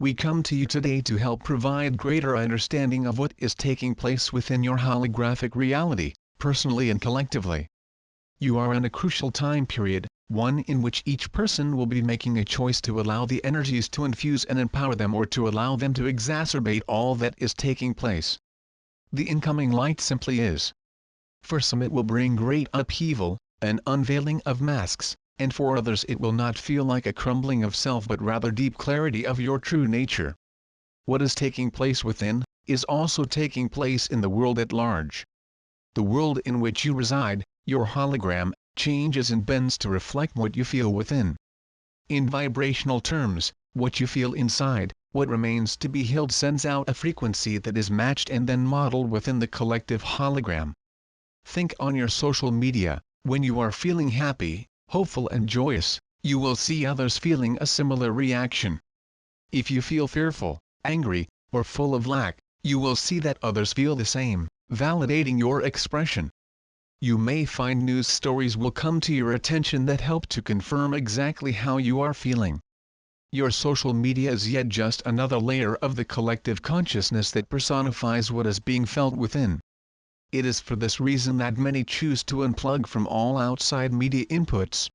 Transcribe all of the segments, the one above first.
we come to you today to help provide greater understanding of what is taking place within your holographic reality, personally and collectively. You are in a crucial time period, one in which each person will be making a choice to allow the energies to infuse and empower them or to allow them to exacerbate all that is taking place. The incoming light simply is. For some it will bring great upheaval, an unveiling of masks, and for others it will not feel like a crumbling of self but rather deep clarity of your true nature. What is taking place within, is also taking place in the world at large. The world in which you reside, your hologram, changes and bends to reflect what you feel within. In vibrational terms, what you feel inside, what remains to be healed sends out a frequency that is matched and then modeled within the collective hologram. Think on your social media, when you are feeling happy, hopeful and joyous, you will see others feeling a similar reaction. If you feel fearful, angry, or full of lack, you will see that others feel the same, validating your expression. You may find news stories will come to your attention that help to confirm exactly how you are feeling. Your social media is yet just another layer of the collective consciousness that personifies what is being felt within. It is for this reason that many choose to unplug from all outside media inputs.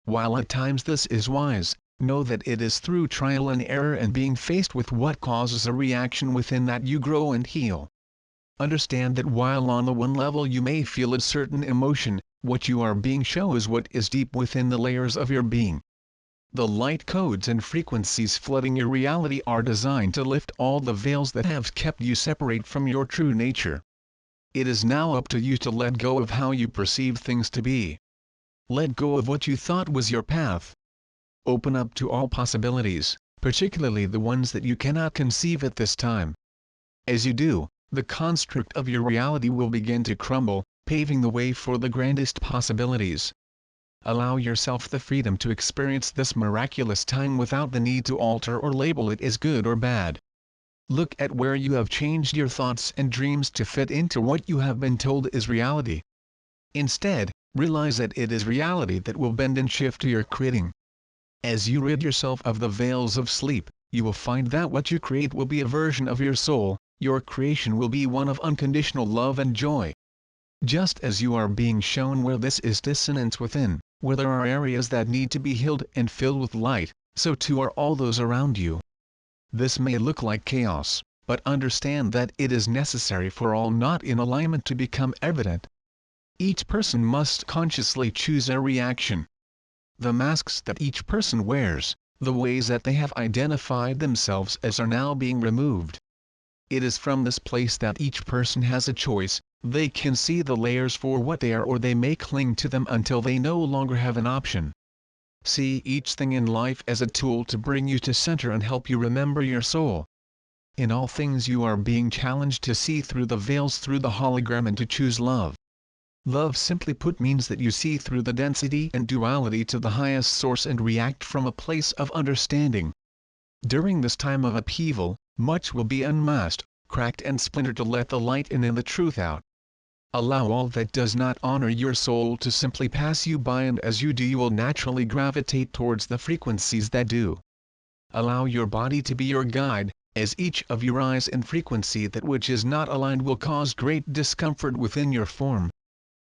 While at times this is wise, know that it is through trial and error and being faced with what causes a reaction within that you grow and heal. Understand that while on the one level you may feel a certain emotion, what you are being shows what is deep within the layers of your being. The light codes and frequencies flooding your reality are designed to lift all the veils that have kept you separate from your true nature. It is now up to you to let go of how you perceive things to be. Let go of what you thought was your path. Open up to all possibilities, particularly the ones that you cannot conceive at this time. As you do, the construct of your reality will begin to crumble, paving the way for the grandest possibilities. Allow yourself the freedom to experience this miraculous time without the need to alter or label it as good or bad. Look at where you have changed your thoughts and dreams to fit into what you have been told is reality. Instead, realize that it is reality that will bend and shift to your creating. As you rid yourself of the veils of sleep, you will find that what you create will be a version of your soul. Your creation will be one of unconditional love and joy. Just as you are being shown where this is dissonance within, where there are areas that need to be healed and filled with light, so too are all those around you. This may look like chaos, but understand that it is necessary for all not in alignment to become evident. Each person must consciously choose a reaction. The masks that each person wears, the ways that they have identified themselves as are now being removed. It is from this place that each person has a choice. They can see the layers for what they are or they may cling to them until they no longer have an option. See each thing in life as a tool to bring you to center and help you remember your soul. In all things you are being challenged to see through the veils through the hologram and to choose love. Love simply put means that you see through the density and duality to the highest source and react from a place of understanding. During this time of upheaval, much will be unmasked, cracked and splintered to let the light in and the truth out. Allow all that does not honor your soul to simply pass you by, and as you do you will naturally gravitate towards the frequencies that do. Allow your body to be your guide, as each of you rise in frequency that which is not aligned will cause great discomfort within your form.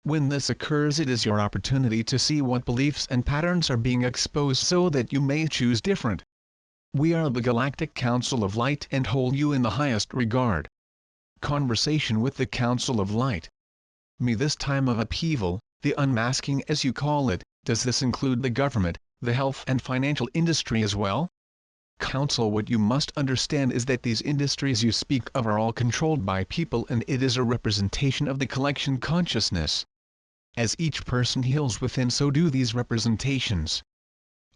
When this occurs it is your opportunity to see what beliefs and patterns are being exposed so that you may choose different. We are the Galactic Council of Light and hold you in the highest regard. Conversation with the Council of Light. Me this time of upheaval, the unmasking as you call it, does this include the government, the health and financial industry as well? Council, what you must understand is that these industries you speak of are all controlled by people and it is a representation of the collection consciousness. As each person heals within, so do these representations.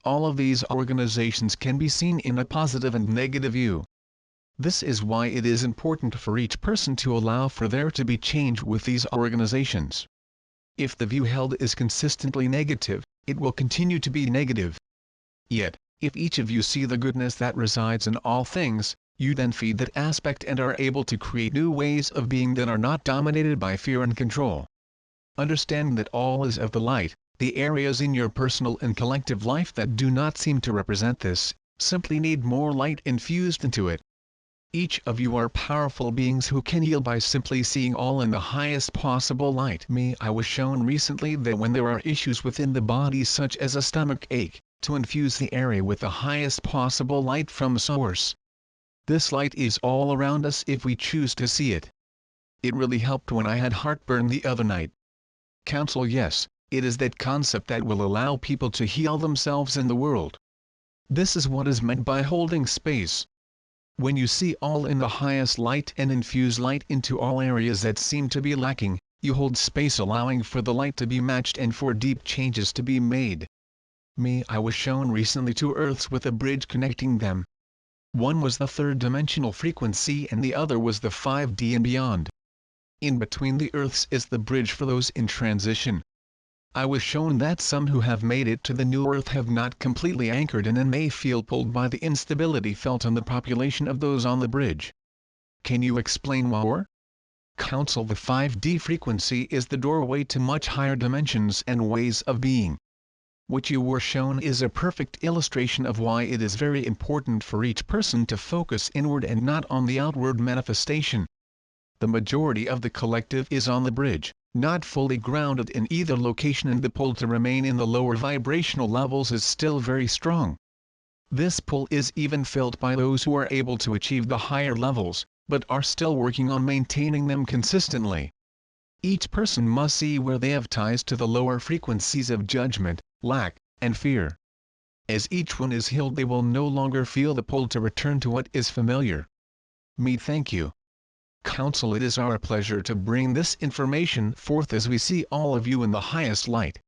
All of these organizations can be seen in a positive and negative view. This is why it is important for each person to allow for there to be change with these organizations. If the view held is consistently negative, it will continue to be negative. Yet, if each of you see the goodness that resides in all things, you then feed that aspect and are able to create new ways of being that are not dominated by fear and control. Understand that all is of the light. The areas in your personal and collective life that do not seem to represent this, simply need more light infused into it. Each of you are powerful beings who can heal by simply seeing all in the highest possible light. I was shown recently that when there are issues within the body such as a stomach ache, to infuse the area with the highest possible light from source. This light is all around us if we choose to see it. It really helped when I had heartburn the other night. Counsel, yes, it is that concept that will allow people to heal themselves in the world. This is what is meant by holding space. When you see all in the highest light and infuse light into all areas that seem to be lacking, you hold space allowing for the light to be matched and for deep changes to be made. I was shown recently 2 Earths with a bridge connecting them. One was the third-dimensional frequency and the other was the 5D and beyond. In between the Earths is the bridge for those in transition. I was shown that some who have made it to the new Earth have not completely anchored in and may feel pulled by the instability felt on the population of those on the bridge. Can you explain more? Counsel, the 5D frequency is the doorway to much higher dimensions and ways of being. What you were shown is a perfect illustration of why it is very important for each person to focus inward and not on the outward manifestation. The majority of the collective is on the bridge, not fully grounded in either location, and the pull to remain in the lower vibrational levels is still very strong. This pull is even felt by those who are able to achieve the higher levels, but are still working on maintaining them consistently. Each person must see where they have ties to the lower frequencies of judgment, lack, and fear. As each one is healed, they will no longer feel the pull to return to what is familiar. Thank you. Counsel, it is our pleasure to bring this information forth as we see all of you in the highest light.